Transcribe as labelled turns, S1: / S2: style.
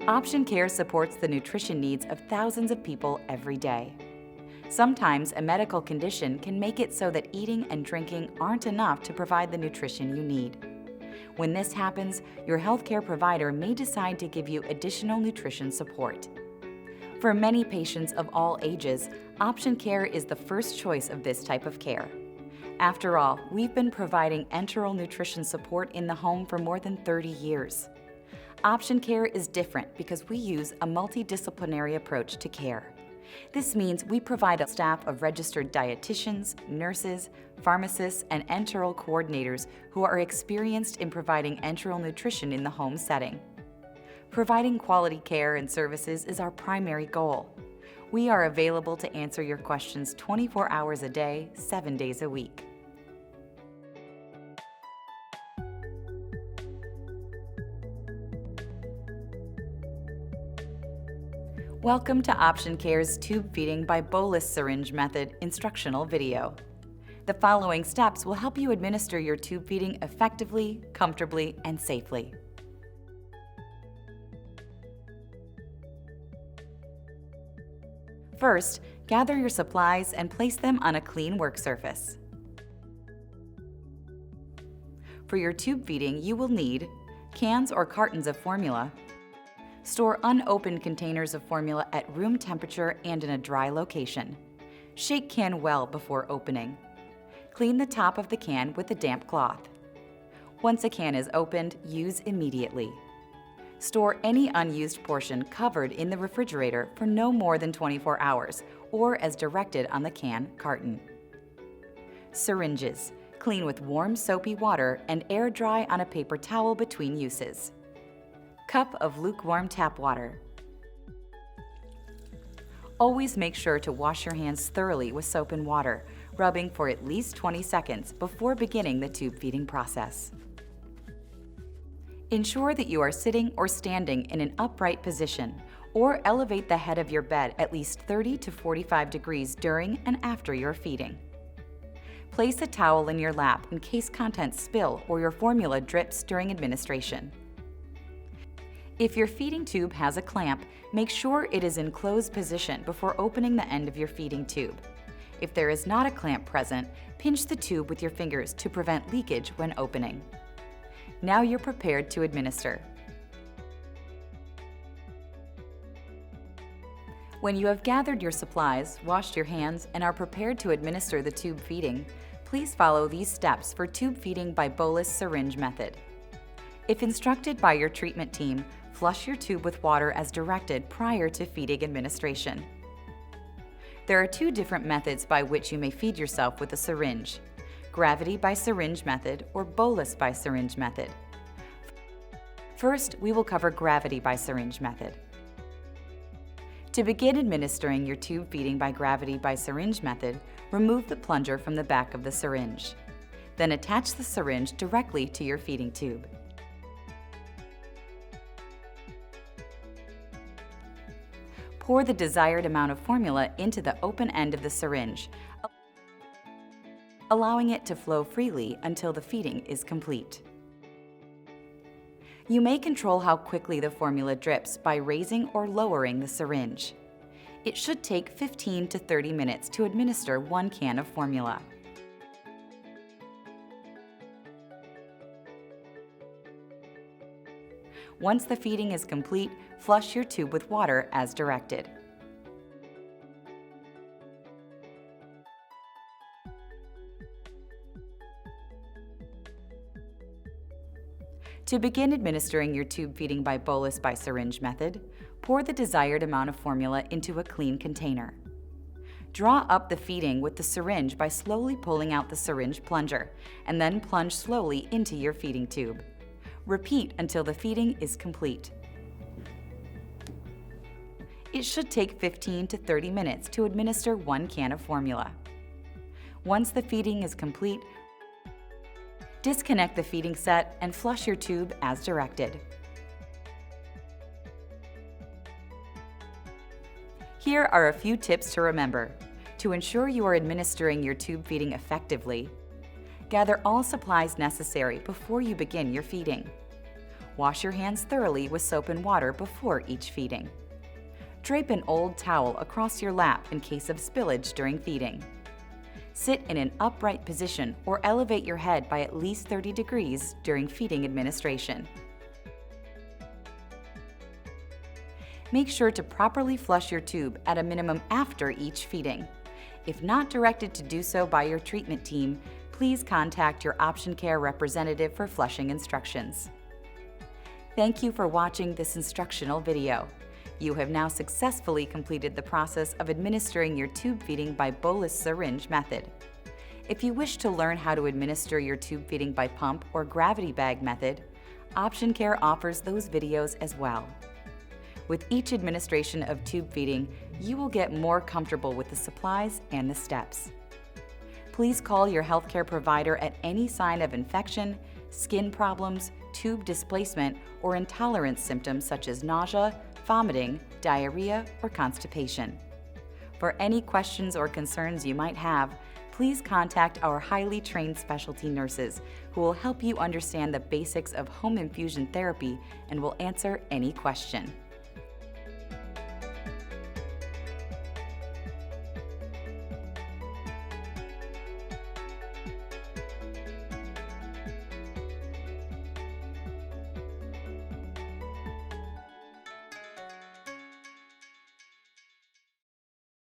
S1: Option Care supports the nutrition needs of thousands of people every day. Sometimes a medical condition can make it so that eating and drinking aren't enough to provide the nutrition you need. When this happens, your healthcare provider may decide to give you additional nutrition support. For many patients of all ages, Option Care is the first choice of this type of care. After all, we've been providing enteral nutrition support in the home for more than 30 years. Option Care is different because we use a multidisciplinary approach to care. This means we provide a staff of registered dietitians, nurses, pharmacists, and enteral coordinators who are experienced in providing enteral nutrition in the home setting. Providing quality care and services is our primary goal. We are available to answer your questions 24 hours a day, 7 days a week. Welcome to Option Care's Tube Feeding by Bolus Syringe Method instructional video. The following steps will help you administer your tube feeding effectively, comfortably, and safely. First, gather your supplies and place them on a clean work surface. For your tube feeding, you will need cans or cartons of formula. Store unopened containers of formula at room temperature and in a dry location. Shake can well before opening. Clean the top of the can with a damp cloth. Once a can is opened, use immediately. Store any unused portion covered in the refrigerator for no more than 24 hours, or as directed on the can carton. Syringes. Clean with warm soapy water and air dry on a paper towel between uses. Cup of lukewarm tap water. Always make sure to wash your hands thoroughly with soap and water, rubbing for at least 20 seconds before beginning the tube feeding process. Ensure that you are sitting or standing in an upright position, or elevate the head of your bed at least 30 to 45 degrees during and after your feeding. Place a towel in your lap in case contents spill or your formula drips during administration. If your feeding tube has a clamp, make sure it is in closed position before opening the end of your feeding tube. If there is not a clamp present, pinch the tube with your fingers to prevent leakage when opening. Now you're prepared to administer. When you have gathered your supplies, washed your hands, and are prepared to administer the tube feeding, please follow these steps for tube feeding by Bolus Syringe Method. If instructed by your treatment team, flush your tube with water as directed prior to feeding administration. There are two different methods by which you may feed yourself with a syringe: gravity by syringe method or bolus by syringe method. First, we will cover gravity by syringe method. To begin administering your tube feeding by gravity by syringe method, remove the plunger from the back of the syringe. Then attach the syringe directly to your feeding tube. Pour the desired amount of formula into the open end of the syringe, allowing it to flow freely until the feeding is complete. You may control how quickly the formula drips by raising or lowering the syringe. It should take 15 to 30 minutes to administer 1 can of formula. Once the feeding is complete, flush your tube with water as directed. To begin administering your tube feeding by bolus by syringe method, pour the desired amount of formula into a clean container. Draw up the feeding with the syringe by slowly pulling out the syringe plunger, and then plunge slowly into your feeding tube. Repeat until the feeding is complete. It should take 15 to 30 minutes to administer 1 can of formula. Once the feeding is complete, disconnect the feeding set and flush your tube as directed. Here are a few tips to remember. To ensure you are administering your tube feeding effectively, gather all supplies necessary before you begin your feeding. Wash your hands thoroughly with soap and water before each feeding. Drape an old towel across your lap in case of spillage during feeding. Sit in an upright position or elevate your head by at least 30 degrees during feeding administration. Make sure to properly flush your tube at a minimum after each feeding. If not directed to do so by your treatment team, please contact your Option Care representative for flushing instructions. Thank you for watching this instructional video. You have now successfully completed the process of administering your tube feeding by Bolus syringe method. If you wish to learn how to administer your tube feeding by pump or gravity bag method, Option Care offers those videos as well. With each administration of tube feeding, you will get more comfortable with the supplies and the steps. Please call your healthcare provider at any sign of infection, skin problems, tube displacement, or intolerance symptoms such as nausea, vomiting, diarrhea, or constipation. For any questions or concerns you might have, please contact our highly trained specialty nurses who will help you understand the basics of home infusion therapy and will answer any question.